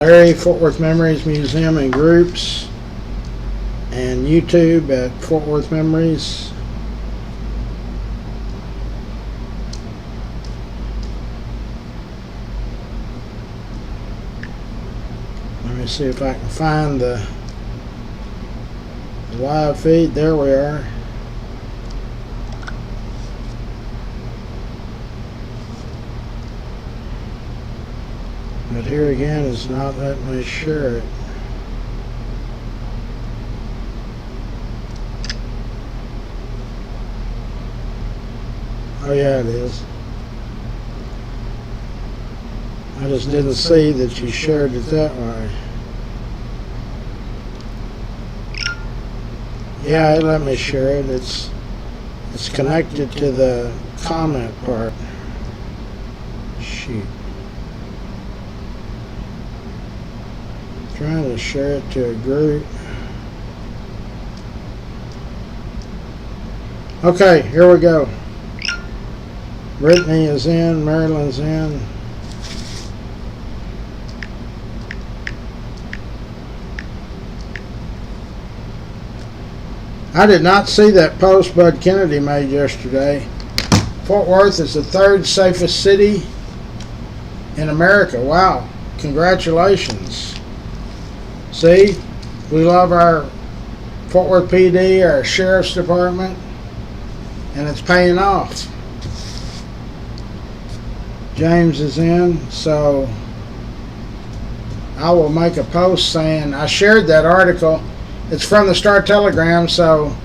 Larry, Fort Worth Memories Museum and Groups, and YouTube at Fort Worth Memories. Let me see if I can find the live feed. There we are. But here again, it's not letting me share it. Oh yeah, it is. I just didn't see that you shared it that way. Yeah, it let me share it. It's connected to the comment part. Shoot. Trying to share it to a group. Okay, here we go. Brittany is in, Marilyn's in. I did not see that post Bud Kennedy made yesterday. Fort Worth is the 3rd safest city in America. Wow, congratulations. See, we love our Fort Worth PD, our Sheriff's Department, and it's paying off. James is in, so I will make a post saying I shared that article. It's from the Star Telegram, so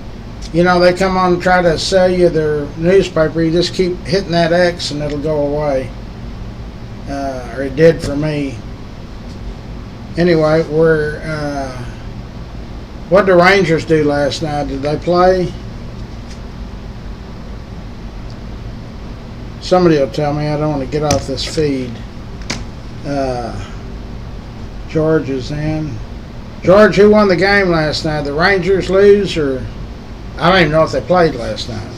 you know they come on and try to sell you their newspaper. You just keep hitting that X and it'll go away, or it did for me. Anyway, what did the Rangers do last night? Did they play? Somebody will tell me. I don't want to get off this feed. George is in. George, who won the game last night? The Rangers lose, or I don't even know if they played last night.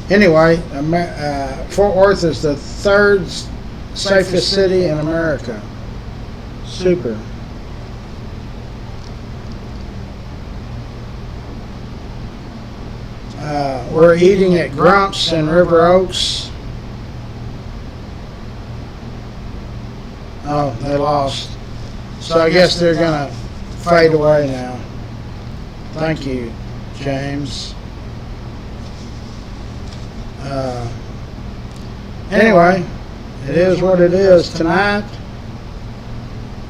Anyway, Fort Worth is the 3rd safest city in America. Super. We're eating at Grumps in River Oaks. Oh, they lost. So I guess they're going to fade away now. Thank you, James. Anyway, it is what it is. Tonight,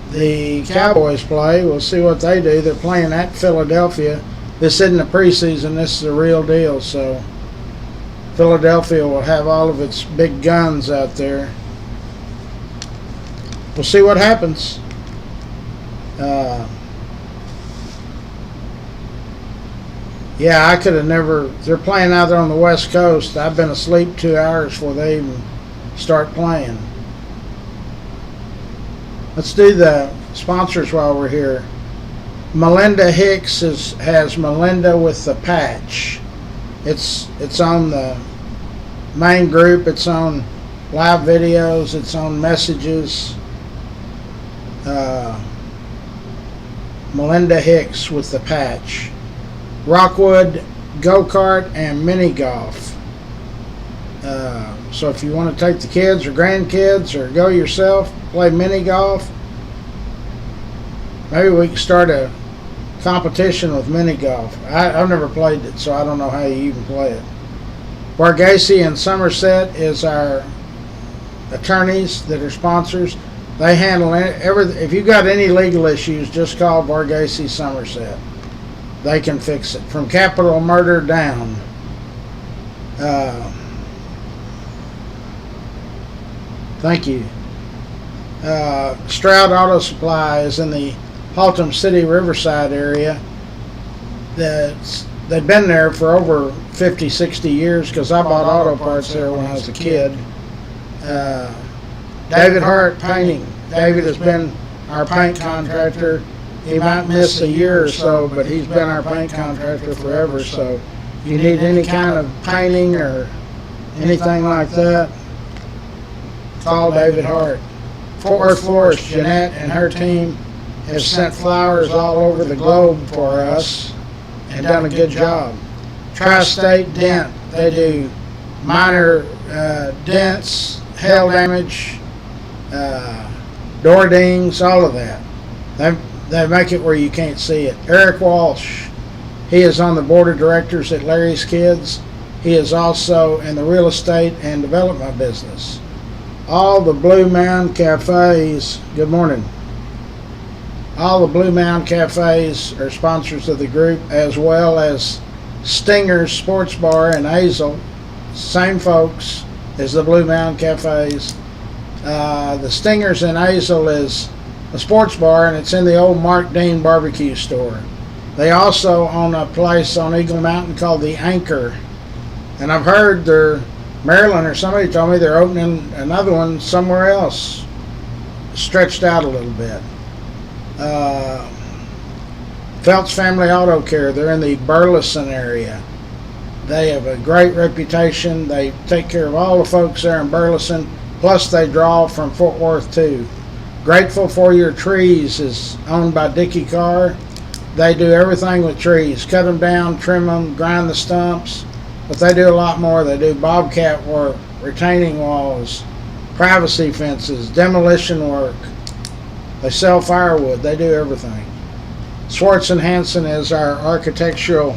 the Cowboys play. We'll see what they do. They're playing at Philadelphia. This isn't the preseason. This is the real deal. So Philadelphia will have all of its big guns out there. We'll see what happens. Yeah, I could have never. They're playing out there on the West Coast. I've been asleep 2 hours before they even start playing. Let's do the sponsors while we're here. Melinda Hicks has Melinda with the Patch. It's on the main group. It's on live videos. It's on messages. Melinda Hicks with the Patch. Rockwood Go-Kart and Mini Golf. So if you want to take the kids or grandkids or go yourself, play mini golf, maybe we can start a competition with mini golf. I've never played it, so I don't know how you even play it. Varghese and Somerset is our attorneys that are sponsors. They handle everything. If you've got any legal issues, just call Varghese Somerset. They can fix it from capital murder down. Thank you. Stroud Auto Supply is in the Haltom City, Riverside area. They've been there for over 50, 60 years because I bought auto parts there when I was a kid. David Hart Painting. David has been our paint contractor. He might miss a year or so, but he's been our paint contractor forever. So if you need any kind of painting or anything like that, Call David Hart. Fort Worth Florist, Jeanette and her team have sent flowers all over the globe for us and done a good job. Tri-State Dent, they do minor dents, hail damage, door dings, all of that. They make it where you can't see it. Eric Walsh, he is on the board of directors at Larry's Kids. He is also in the real estate and development business. All the Blue Mound Cafes, good morning. All the Blue Mound Cafes are sponsors of the group, as well as Stinger's Sports Bar in Azle. Same folks as the Blue Mound Cafes. The Stinger's in Azle is a sports bar, and it's in the old Mark Dean barbecue store. They also own a place on Eagle Mountain called the Anchor. And I've heard they're Maryland, or somebody told me they're opening another one somewhere else, stretched out a little bit. Phelps Family Auto Care, they're in the Burleson area. They have a great reputation. They take care of all the folks there in Burleson, plus they draw from Fort Worth too. Grateful for Your Trees is owned by Dickie Carr. They do everything with trees, cut them down, trim them, grind the stumps. But they do a lot more. They do bobcat work, retaining walls, privacy fences, demolition work. They sell firewood. They do everything. Swartz and Hanson is our architectural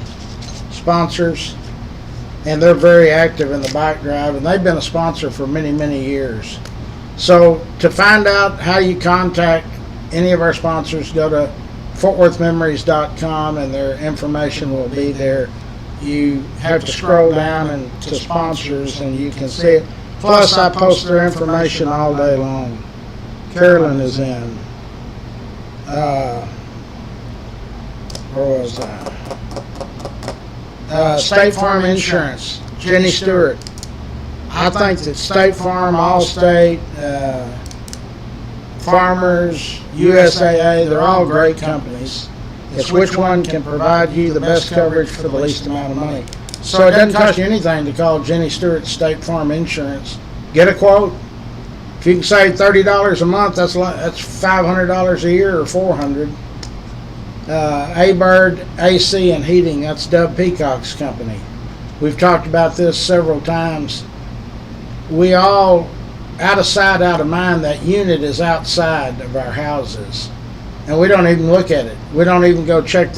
sponsors, and they're very active in the bike drive, and they've been a sponsor for many, many years. So to find out how you contact any of our sponsors, go to fortworthmemories.com, and their information will be there. You have to scroll down and to sponsors, and you can see it. Plus, I post their information all day long. Carolyn is in. Where was I? State Farm Insurance, Jenny Stewart. I think that State Farm, Allstate, Farmers, USAA, they're all great companies. It's which one can provide you the best coverage for the least amount of money. So it doesn't cost you anything to call Jenny Stewart State Farm Insurance. Get a quote. If you can save $30 a month, that's $500 a year, or $400. A-Bird AC and Heating, that's Dub Peacock's company. We've talked about this several times. We all, out of sight, out of mind, that unit is outside of our houses. And we don't even look at it. We don't even go check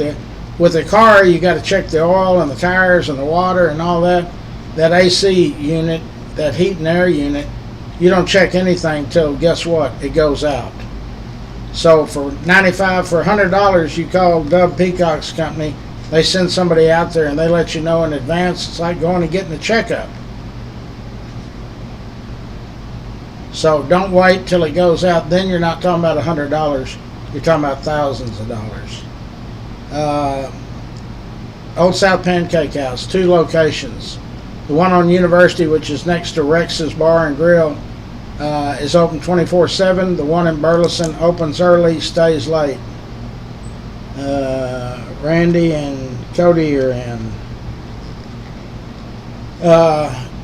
with a car, you got to check the oil and the tires and the water and all that. That AC unit, that heat and air unit, you don't check anything till, guess what, it goes out. So for $100, you call Dub Peacock's company, they send somebody out there and they let you know in advance. It's like going and getting a checkup. So don't wait till it goes out. Then you're not talking about $100. You're talking about thousands of dollars. Old South Pancake House, 2 locations. The one on University, which is next to Rex's Bar and Grill, is open 24/7. The one in Burleson opens early, stays late. Randy and Cody are in.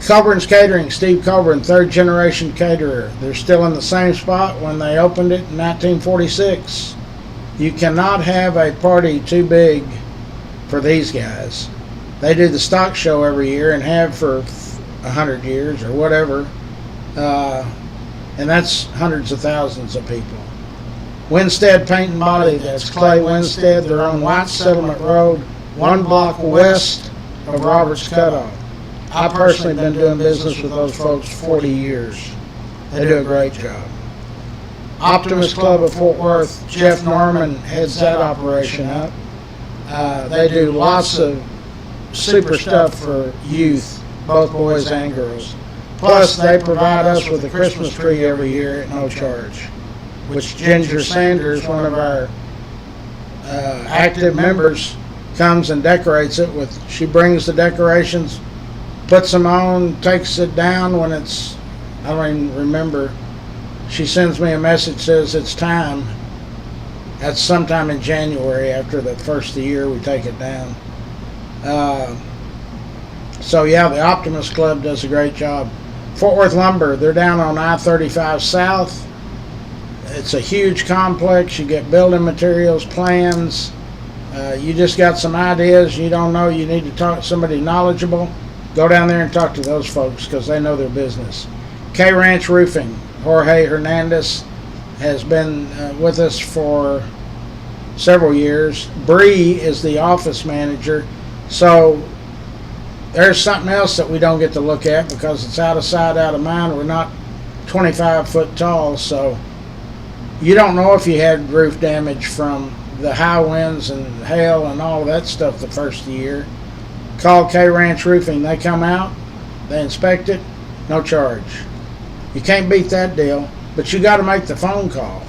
Coburn's Catering, Steve Coburn, 3rd generation caterer. They're still in the same spot when they opened it in 1946. You cannot have a party too big for these guys. They do the stock show every year and have for 100 years or whatever. And that's hundreds of thousands of people. Winstead Paint and Body, that's Clay Winstead. They're on White Settlement Road, 1 block west of Roberts Cutoff. I've personally been doing business with those folks for 40 years. They do a great job. Optimist Club of Fort Worth, Jeff Norman heads that operation up. They do lots of super stuff for youth, both boys and girls. Plus, they provide us with a Christmas tree every year at no charge, which Ginger Sanders, one of our active members, comes and decorates it with. She brings the decorations, puts them on, takes it down when it's, I don't even remember. She sends me a message, says it's time. That's sometime in January after the first of the year we take it down. So yeah, the Optimist Club does a great job. Fort Worth Lumber, they're down on I-35 South. It's a huge complex. You get building materials, plans. You just got some ideas you don't know, you need to talk to somebody knowledgeable. Go down there and talk to those folks because they know their business. K Ranch Roofing, Jorge Hernandez has been with us for several years. Bree is the office manager. So there's something else that we don't get to look at because it's out of sight, out of mind. We're not 25 foot tall, so you don't know if you had roof damage from the high winds and hail and all of that stuff the first year. Call K Ranch Roofing. They come out, they inspect it, no charge. You can't beat that deal, but you got to make the phone call.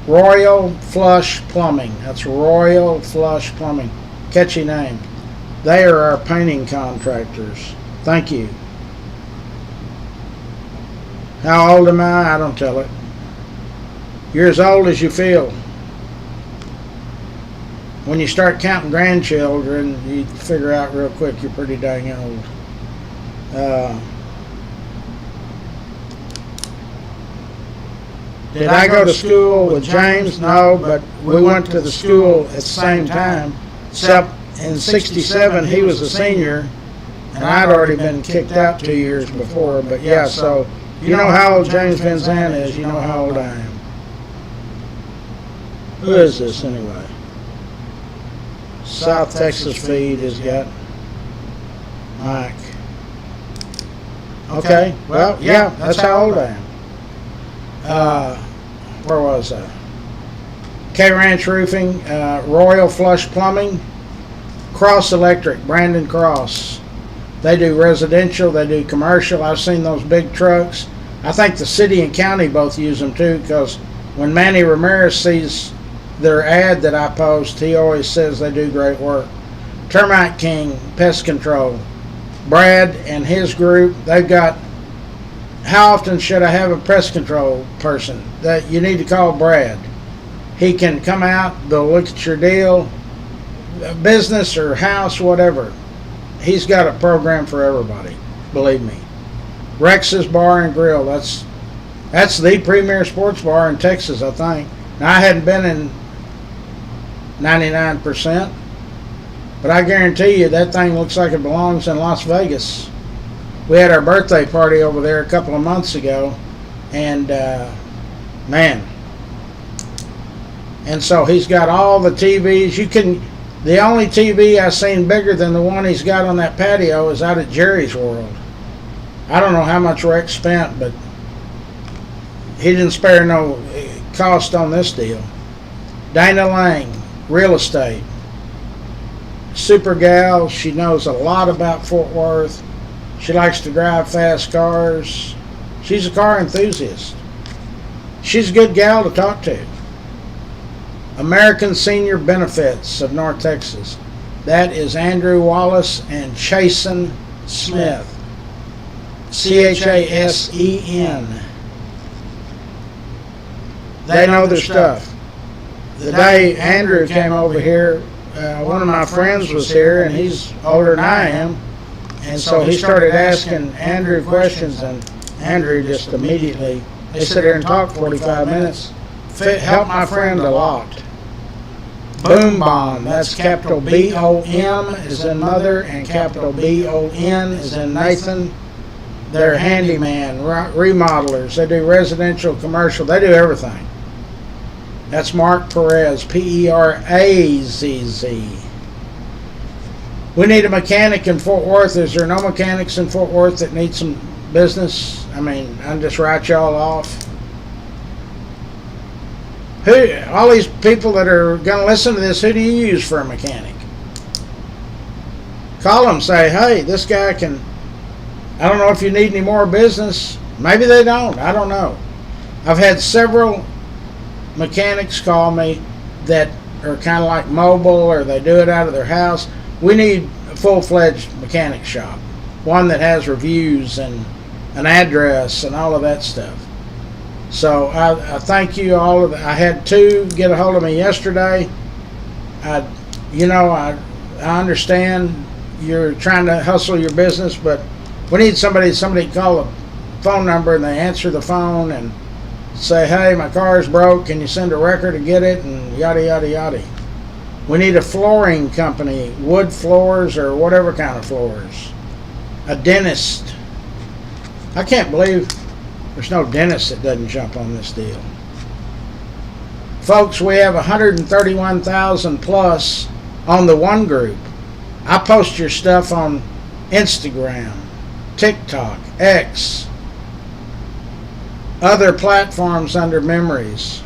Royal Flush Plumbing. That's Royal Flush Plumbing. Catchy name. They are our painting contractors. Thank you. How old am I? I don't tell it. You're as old as you feel. When you start counting grandchildren, you figure out real quick you're pretty dang old. Did I go to school with James? No, but we went to the school at the same time. Except in '67 he was a senior, and I'd already been kicked out 2 years before. But yeah, so you know how old James Van Zandt is. You know how old I am. Who is this anyway? South Texas feed has got Mike. Okay, well, yeah, that's how old I am. Where was I? K Ranch Roofing, Royal Flush Plumbing, Cross Electric, Brandon Cross. They do residential, they do commercial. I've seen those big trucks. I think the city and county both use them too, because when Manny Ramirez sees their ad that I post, he always says they do great work. Termite King, Pest Control. Brad and his group, they've got, how often should I have a pest control person? That you need to call Brad. He can come out, they'll look at your deal, business or house, whatever. He's got a program for everybody, believe me. Rex's Bar and Grill, that's the premier sports bar in Texas, I think. Now, I hadn't been in 99%, but I guarantee you that thing looks like it belongs in Las Vegas. We had our birthday party over there a couple of months ago, and man. And so he's got all the TVs. The only TV I've seen bigger than the one he's got on that patio is out at Jerry's World. I don't know how much Rex spent, but he didn't spare no cost on this deal. Dana Lang, real estate. Super gal. She knows a lot about Fort Worth. She likes to drive fast cars. She's a car enthusiast. She's a good gal to talk to. American Senior Benefits of North Texas. That is Andrew Wallace and Chasen Smith. Chasen. They know their stuff. The day Andrew came over here, one of my friends was here, and he's older than I am. And so he started asking Andrew questions, and Andrew just immediately, they sit there and talk 45 minutes. Helped my friend a lot. Boom Bond, that's capital B-O-M is in mother, and capital B-O-N is in Nathan. They're handyman, remodelers. They do residential, commercial. They do everything. That's Mark Perez, P-E-R-A-Z-Z. We need a mechanic in Fort Worth. Is there no mechanics in Fort Worth that need some business? I mean, I just write y'all off. All these people that are going to listen to this, who do you use for a mechanic? Call them, say, hey, this guy can, I don't know if you need any more business. Maybe they don't. I don't know. I've had several mechanics call me that are kind of like mobile, or they do it out of their house. We need a full-fledged mechanic shop, one that has reviews and an address and all of that stuff. So I thank you all. I had two get a hold of me yesterday. I understand you're trying to hustle your business, but We need somebody to call the phone number and they answer the phone and say, hey, my car's broke, can you send a wrecker to get it, and yada yada yada. We need a flooring company, wood floors or whatever kind of floors. A dentist. I can't believe there's no dentist that doesn't jump on this deal. Folks, we have 131,000 plus on the one group. I post your stuff on Instagram, TikTok, X, other platforms under Memories.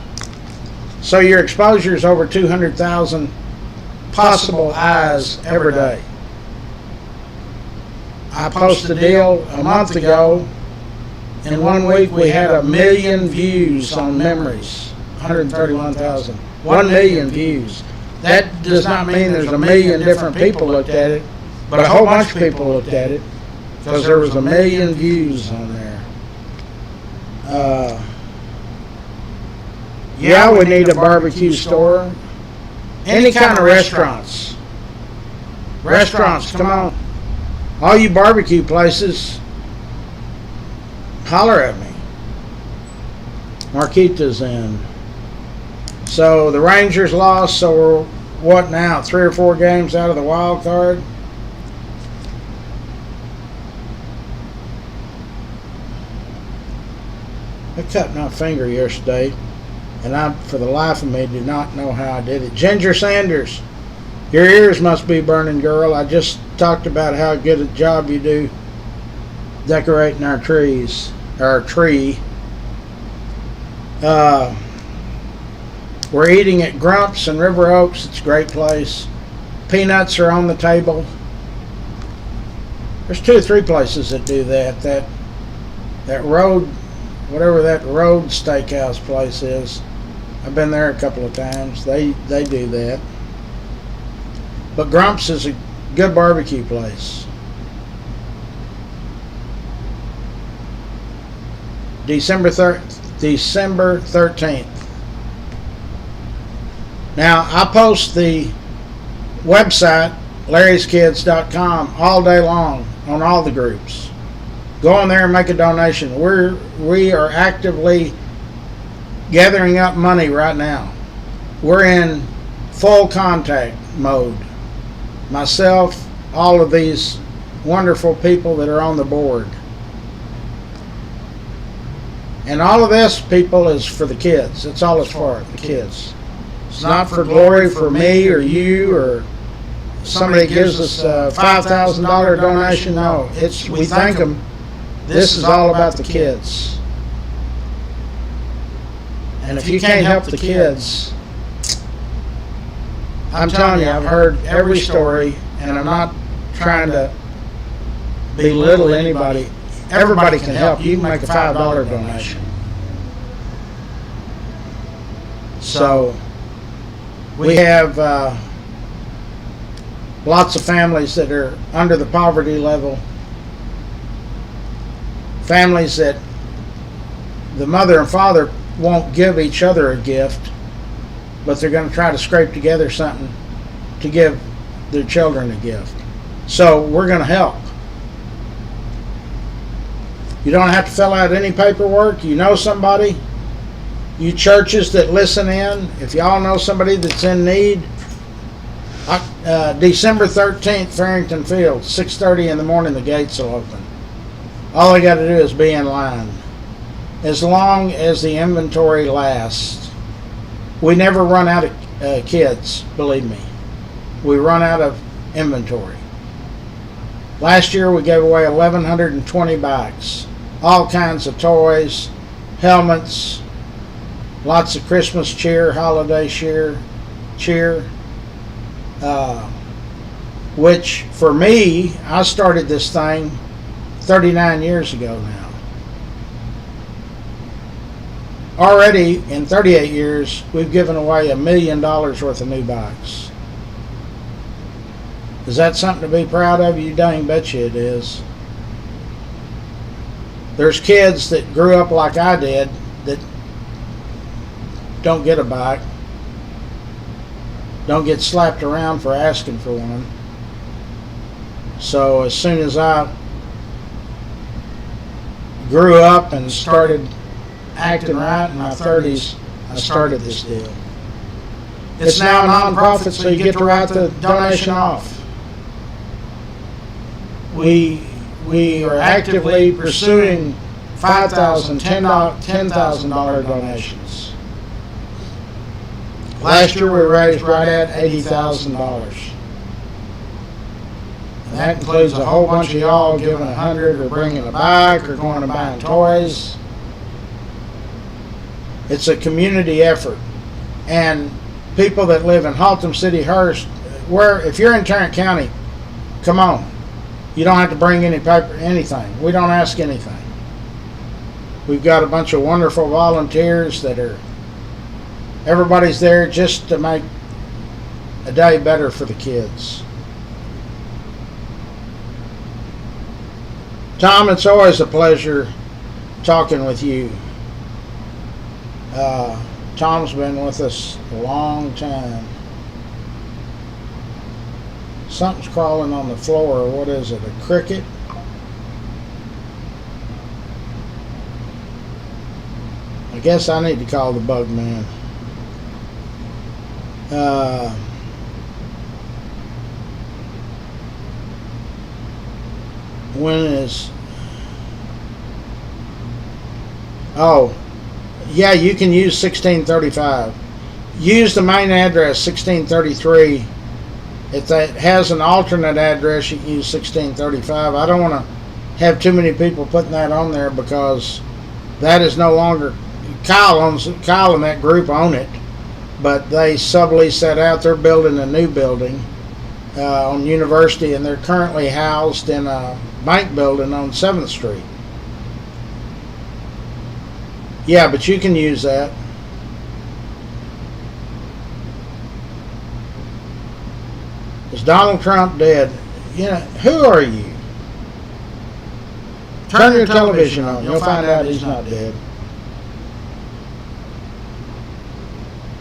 So your exposure is over 200,000 possible eyes every day. I posted a deal a month ago. In 1 week we had 1 million views on Memories. 131,000. 1 million views. That does not mean there's 1 million different people looked at it, but a whole bunch of people looked at it because there was 1 million views on there. Yeah, we need a barbecue store. Any kind of restaurants. Restaurants, come on. All you barbecue places, holler at me. Marquita's in. So the Rangers lost, so we're, what now, 3 or 4 games out of the wild card? I cut my finger yesterday, and I, for the life of me, do not know how I did it. Ginger Sanders, your ears must be burning, girl. I just talked about how good a job you do decorating our trees, our tree. We're eating at Grumps in River Oaks. It's a great place. Peanuts are on the table. There's 2 or 3 places that do that. That road, whatever that road steakhouse place is. I've been there a couple of times. They do that. But Grumps is a good barbecue place. December 13th. Now, I post the website, larryskids.com, all day long on all the groups. Go on there and make a donation. We are actively gathering up money right now. We're in full contact mode. Myself, all of these wonderful people that are on the board. And all of this, people, is for the kids. It's all it's for, the kids. It's not for glory for me or you or somebody gives us a $5,000 donation. No, it's, we thank them. This is all about the kids. And if you can't help the kids, I'm telling you, I've heard every story, and I'm not trying to belittle anybody. Everybody can help. You can make a $5 donation. So we have lots of families that are under the poverty level. Families that the mother and father won't give each other a gift, but they're going to try to scrape together something to give their children a gift. So we're going to help. You don't have to fill out any paperwork. You know somebody. You churches that listen in, if y'all know somebody that's in need, December 13th, Farrington Field, 6:30 in the morning, the gates will open. All they got to do is be in line. As long as the inventory lasts. We never run out of kids, believe me. We run out of inventory. Last year we gave away 1,120 bikes. All kinds of toys, helmets, lots of Christmas cheer, holiday cheer, which for me, I started this thing 39 years ago now. Already in 38 years, we've given away $1 million worth of new bikes. Is that something to be proud of? You dang betcha it is. There's kids that grew up like I did that don't get a bike, don't get slapped around for asking for one. So as soon as I grew up and started acting right in my 30s, I started this deal. It's now a non-profit, so you get to write the donation off. We are actively pursuing $5,000, $10,000 donations. Last year we raised right at $80,000. And that includes a whole bunch of y'all giving $100 or bringing a bike or going and buying toys. It's a community effort. And people that live in Haltom City, Hearst, where if you're in Tarrant County, come on. You don't have to bring any paper, anything. We don't ask anything. We've got a bunch of wonderful volunteers that are, everybody's there just to make a day better for the kids. Tom, it's always a pleasure talking with you. Tom's been with us a long time. Something's crawling on the floor. What is it, a cricket? I guess I need to call the bug man. When is... Oh, yeah, you can use 1635. Use the main address, 1633. If that has an alternate address, you can use 1635. I don't want to have too many people putting that on there because that is no longer... Kyle and that group own it, but they sublease that out. They're building a new building on University, and they're currently housed in a bank building on 7th Street. Yeah, but you can use that. Is Donald Trump dead? You know, who are you? Turn your television on. You'll find out he's not dead.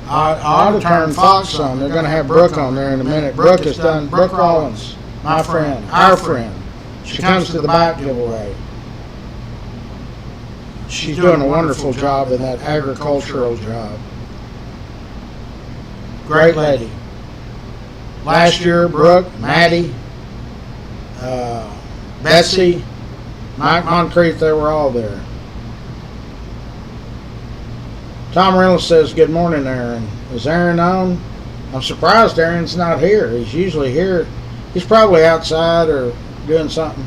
I ought to turn Fox on. They're going to have Brooke on there in a minute. Brooke has done, Brooke Rollins, my friend, our friend. She comes to the bike giveaway. She's doing a wonderful job in that agricultural job. Great lady. Last year, Brooke, Maddie, Betsy, Mike Moncrief, they were all there. Tom Reynolds says, good morning, Aaron. Is Aaron on? I'm surprised Aaron's not here. He's usually here. He's probably outside or doing something.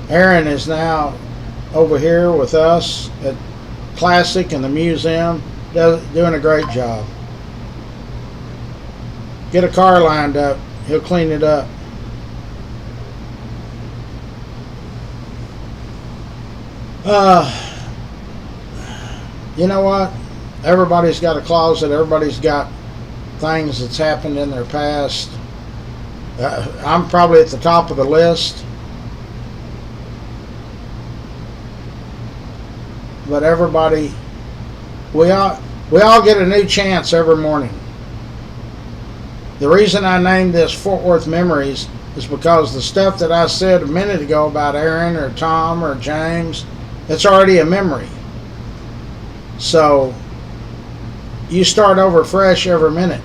Aaron is now over here with us at Classic and the museum, doing a great job. Get a car lined up. He'll clean it up. You know what? Everybody's got a closet. Everybody's got things that's happened in their past. I'm probably at the top of the list. But everybody, we all get a new chance every morning. The reason I named this Fort Worth Memories is because the stuff that I said a minute ago about Aaron or Tom or James, it's already a memory. So you start over fresh every minute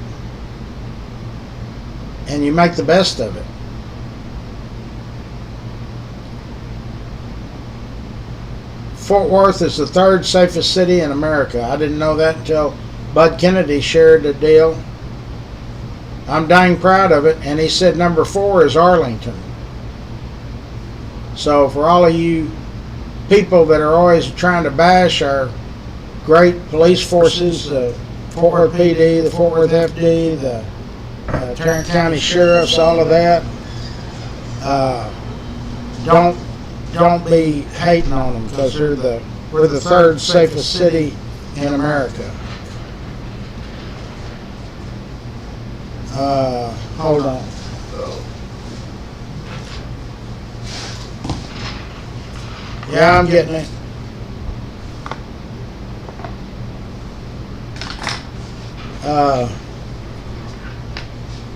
and you make the best of it. Fort Worth is the 3rd safest city in America. I didn't know that until Bud Kennedy shared the deal. I'm dang proud of it. And he said number 4 is Arlington. So for all of you people that are always trying to bash our great police forces, the Fort Worth PD, the Fort Worth FD, the Tarrant County Sheriffs, all of that, don't be hating on them because we're the 3rd safest city in America. Hold on. Yeah, I'm getting it.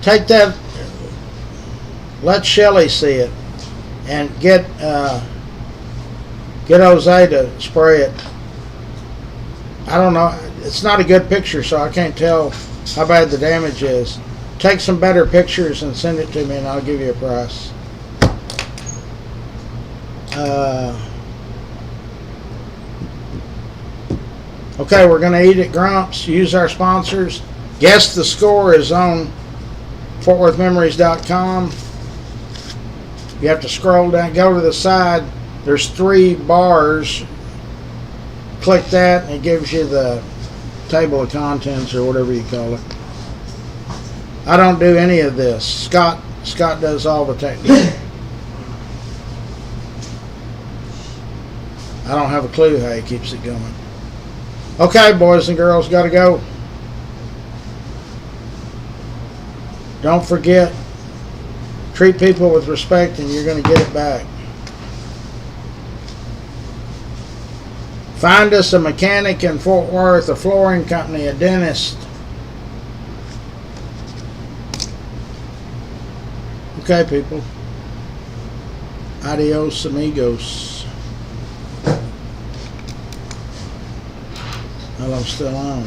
Take that let Shelly see it, and get Jose to spray it. I don't know. It's not a good picture, so I can't tell how bad the damage is. Take some better pictures and send it to me, and I'll give you a price. Okay, we're going to eat at Grump's. Use our sponsors. Guess the Score is on FortWorthMemories.com. You have to scroll down, go to the side. There's 3 bars. Click that, and it gives you the table of contents, or whatever you call it. I don't do any of this. Scott does all the technical. I don't have a clue how he keeps it going. Okay, boys and girls, gotta go. Don't forget, treat people with respect and you're gonna get it back. Find us a mechanic in Fort Worth, a flooring company, a dentist. Okay, people. Adios, amigos. Well, I'm still on.